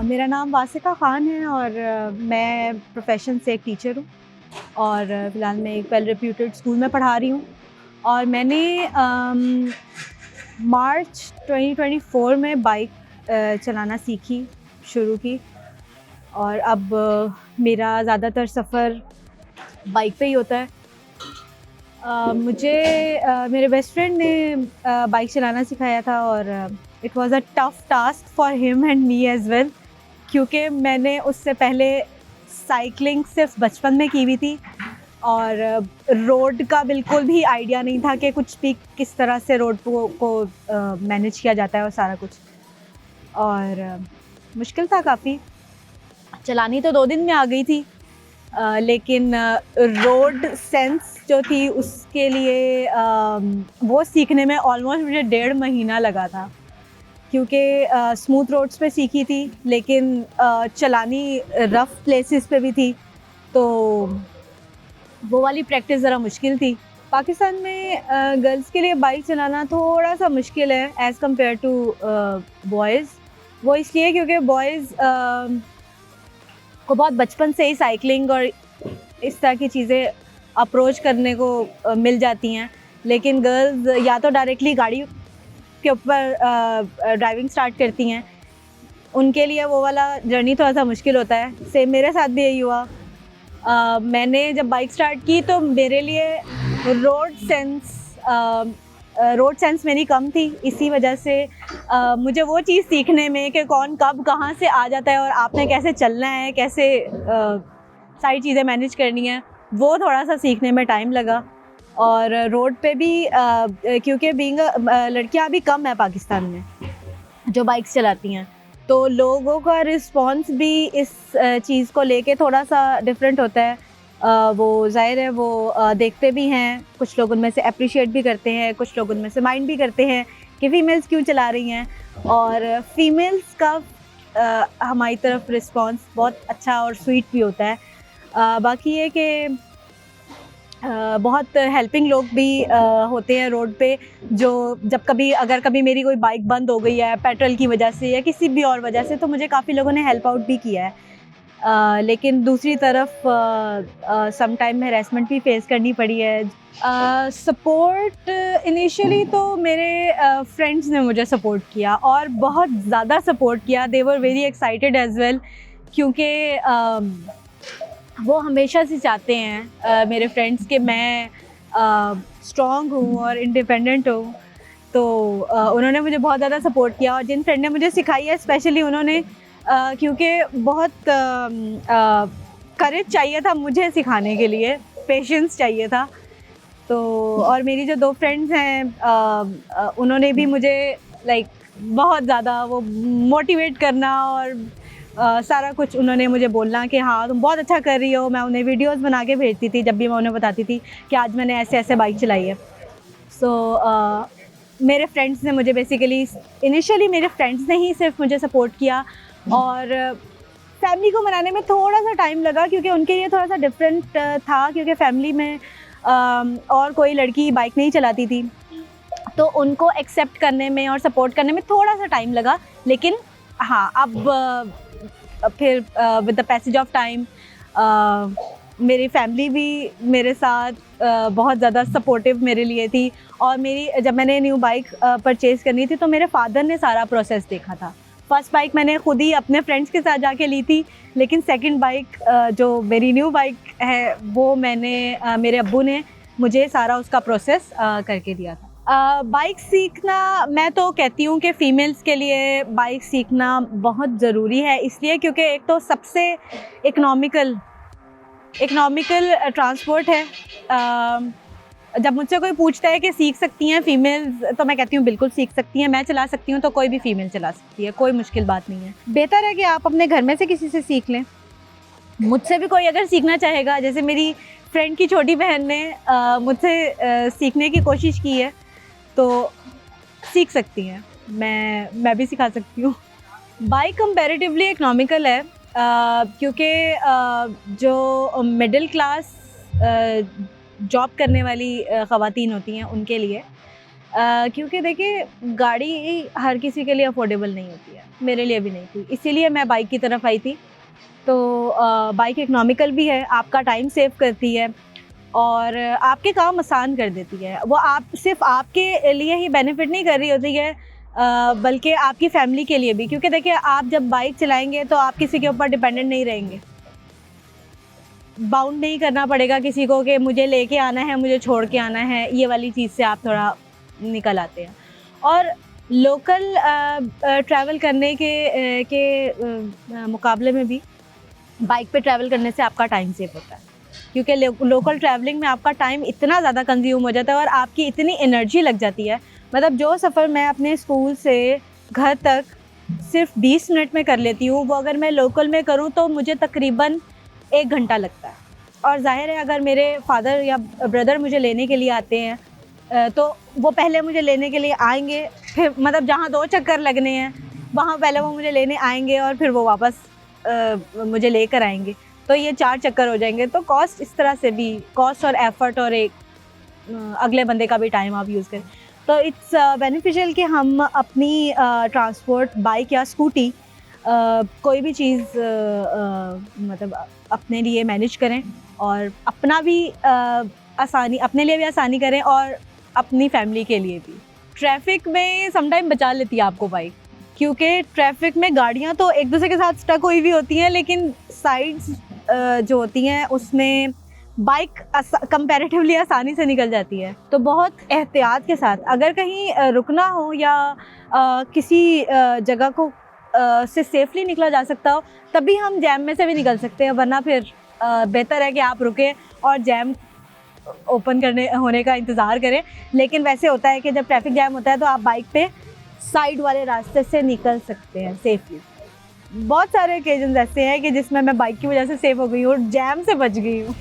मेरा नाम वासिका ख़ान है और मैं प्रोफेशन से एक टीचर हूँ और फ़िलहाल मैं एक वेल रेप्यूटेड स्कूल में पढ़ा रही हूँ। और मैंने मार्च 2024 में बाइक चलाना शुरू की और अब मेरा ज़्यादातर सफ़र बाइक पे ही होता है। मुझे मेरे बेस्ट फ्रेंड ने बाइक चलाना सिखाया था और it was a tough task for him and me as well, क्योंकि मैंने उससे पहले साइकिलिंग सिर्फ बचपन में की हुई थी और रोड का बिल्कुल भी आइडिया नहीं था कि कुछ भी किस तरह से रोड को मैनेज किया जाता है और सारा कुछ। और मुश्किल था काफ़ी। चलानी तो 2 दिन में आ गई थी, लेकिन रोड सेंस जो थी उसके लिए वो सीखने में ऑलमोस्ट मुझे 1.5 महीना लगा था, क्योंकि स्मूथ रोड्स पे सीखी थी लेकिन चलानी रफ़ प्लेसेस पे भी थी, तो वो वाली प्रैक्टिस ज़रा मुश्किल थी। पाकिस्तान में गर्ल्स के लिए बाइक चलाना थोड़ा सा मुश्किल है एज़ कम्पेयर टू बॉयज़। वो इसलिए क्योंकि बॉयज़ को बहुत बचपन से ही साइकिलिंग और इस तरह की चीज़ें अप्रोच करने को मिल जाती हैं, लेकिन गर्ल्स या तो डायरेक्टली गाड़ी के ऊपर ड्राइविंग स्टार्ट करती हैं। उनके लिए वो वाला जर्नी थोड़ा सा मुश्किल होता है। सेम मेरे साथ भी यही हुआ। मैंने जब बाइक स्टार्ट की तो मेरे लिए रोड सेंस मेरी कम थी, इसी वजह से मुझे वो चीज़ सीखने में कि कौन कब कहाँ से आ जाता है और आपने कैसे चलना है, कैसे सारी चीज़ें मैनेज करनी है, वो थोड़ा सा सीखने में टाइम लगा। और रोड पे भी क्योंकि लड़कियां अभी कम है पाकिस्तान में जो बाइक्स चलाती हैं, तो लोगों का रिस्पॉन्स भी इस चीज़ को लेके थोड़ा सा डिफरेंट होता है। वो ज़ाहिर है वो देखते भी हैं, कुछ लोग उनमें से अप्रिशिएट भी करते हैं, कुछ लोग उनमें से माइंड भी करते हैं कि फ़ीमेल्स क्यों चला रही हैं, और फीमेल्स का हमारी तरफ रिस्पॉन्स बहुत अच्छा और स्वीट भी होता है। बाकी ये कि बहुत हेल्पिंग लोग भी होते हैं रोड पे, जो अगर कभी मेरी कोई बाइक बंद हो गई है पेट्रोल की वजह से या किसी भी और वजह से, तो मुझे काफ़ी लोगों ने हेल्प आउट भी किया है। लेकिन दूसरी तरफ सम टाइम हैरेसमेंट भी फेस करनी पड़ी है। सपोर्ट इनिशियली तो मेरे फ्रेंड्स ने मुझे सपोर्ट किया और बहुत ज़्यादा सपोर्ट किया। They were very excited as well, क्योंकि वो हमेशा से चाहते हैं मेरे फ्रेंड्स कि मैं स्ट्रॉन्ग हूँ और इंडिपेंडेंट हूँ, तो उन्होंने मुझे बहुत ज़्यादा सपोर्ट किया। और जिन फ्रेंड ने मुझे सिखाई है स्पेशली उन्होंने, क्योंकि बहुत करेज चाहिए था मुझे सिखाने के लिए, पेशेंस चाहिए था। तो और मेरी जो 2 फ्रेंड्स हैं उन्होंने भी मुझे बहुत ज़्यादा वो मोटिवेट करना और सारा कुछ उन्होंने मुझे बोलना कि हाँ तुम बहुत अच्छा कर रही हो। मैं उन्हें वीडियोस बना के भेजती थी, जब भी मैं उन्हें बताती थी कि आज मैंने ऐसे ऐसे बाइक चलाई है। मेरे फ्रेंड्स ने मुझे बेसिकली इनिशियली मेरे फ्रेंड्स ने ही सिर्फ मुझे सपोर्ट किया, और फैमिली को मनाने में थोड़ा सा टाइम लगा, क्योंकि उनके लिए थोड़ा सा डिफरेंट था, क्योंकि फैमिली में और कोई लड़की बाइक नहीं चलाती थी, तो उनको एक्सेप्ट करने में और सपोर्ट करने में थोड़ा सा टाइम लगा। लेकिन हाँ, अब फिर with the passage of time मेरी फैमिली भी मेरे साथ बहुत ज़्यादा सपोर्टिव मेरे लिए थी। और जब मैंने न्यू बाइक परचेज़ करनी थी, तो मेरे फादर ने सारा प्रोसेस देखा था। फर्स्ट बाइक मैंने खुद ही अपने फ्रेंड्स के साथ जाके ली थी, लेकिन सेकंड बाइक जो मेरी न्यू बाइक है वो मेरे अब्बू ने मुझे सारा उसका प्रोसेस करके दिया था। बाइक सीखना, मैं तो कहती हूँ कि फ़ीमेल्स के लिए बाइक सीखना बहुत ज़रूरी है, इसलिए क्योंकि एक तो सबसे इकोनॉमिकल ट्रांसपोर्ट है। जब मुझसे कोई पूछता है कि सीख सकती हैं फ़ीमेल्स, तो मैं कहती हूँ बिल्कुल सीख सकती हैं। मैं चला सकती हूँ तो कोई भी फ़ीमेल चला सकती है, कोई मुश्किल बात नहीं है। बेहतर है कि आप अपने घर में से किसी से सीख लें। मुझसे भी कोई अगर सीखना चाहेगा, जैसे मेरी फ्रेंड की छोटी बहन ने मुझसे सीखने की कोशिश की है, तो सीख सकती हैं। मैं भी सिखा सकती हूँ। बाइक कंपैरेटिवली इकोनॉमिकल है, क्योंकि जो मिडिल क्लास जॉब करने वाली ख़वातीन होती हैं उनके लिए क्योंकि देखिए गाड़ी हर किसी के लिए अफोर्डेबल नहीं होती है, मेरे लिए भी नहीं थी, इसीलिए मैं बाइक की तरफ आई थी। तो बाइक इकोनॉमिकल भी है, आपका टाइम सेव करती है और आपके काम आसान कर देती है। वो आप सिर्फ आपके लिए ही बेनिफिट नहीं कर रही होती है, बल्कि आपकी फैमिली के लिए भी, क्योंकि देखिए आप जब बाइक चलाएंगे तो आप किसी के ऊपर डिपेंडेंट नहीं रहेंगे, बाउंड नहीं करना पड़ेगा किसी को कि मुझे लेके आना है, मुझे छोड़ के आना है, ये वाली चीज़ से आप थोड़ा निकल आते हैं। और लोकल ट्रैवल करने के मुकाबले में भी बाइक पे ट्रैवल करने से आपका टाइम सेव होता है, क्योंकि लोकल ट्रैवलिंग में आपका टाइम इतना ज़्यादा कंज्यूम हो जाता है और आपकी इतनी एनर्जी लग जाती है। मतलब जो सफ़र मैं अपने स्कूल से घर तक सिर्फ 20 मिनट में कर लेती हूँ, वो अगर मैं लोकल में करूँ तो मुझे तकरीबन 1 घंटा लगता है। और ज़ाहिर है अगर मेरे फादर या ब्रदर मुझे लेने के लिए आते हैं तो वो पहले मुझे लेने के लिए आएंगे, फिर मतलब जहाँ 2 चक्कर लगने हैं वहाँ पहले वो मुझे लेने आएंगे और फिर वो वापस मुझे लेकर आएंगे, तो ये 4 चक्कर हो जाएंगे। तो कॉस्ट इस तरह से भी, कॉस्ट और एफर्ट और एक अगले बंदे का भी टाइम आप यूज़ करें, तो इट्स बेनिफिशियल कि हम अपनी ट्रांसपोर्ट बाइक या स्कूटी कोई भी चीज़ मतलब अपने लिए मैनेज करें और अपना भी आसानी, अपने लिए भी आसानी करें और अपनी फैमिली के लिए भी। ट्रैफिक में समटाइम बचा लेती है आपको बाइक, क्योंकि ट्रैफिक में गाड़ियाँ तो एक दूसरे के साथ स्टक हुई भी होती हैं, लेकिन साइड्स जो होती हैं उसमें बाइक कंपैरेटिवली आसानी से निकल जाती है। तो बहुत एहतियात के साथ अगर कहीं रुकना हो या किसी जगह को से सेफली निकला जा सकता हो, तभी हम जैम में से भी निकल सकते हैं, वरना फिर बेहतर है कि आप रुकें और जैम ओपन होने का इंतज़ार करें। लेकिन वैसे होता है कि जब ट्रैफिक जैम होता है तो आप बाइक पे साइड वाले रास्ते से निकल सकते हैं सेफली। बहुत सारे ओकेजन्स ऐसे हैं कि जिसमें मैं बाइक की वजह से सेफ हो गई हूँ और जैम से बच गई हूँ।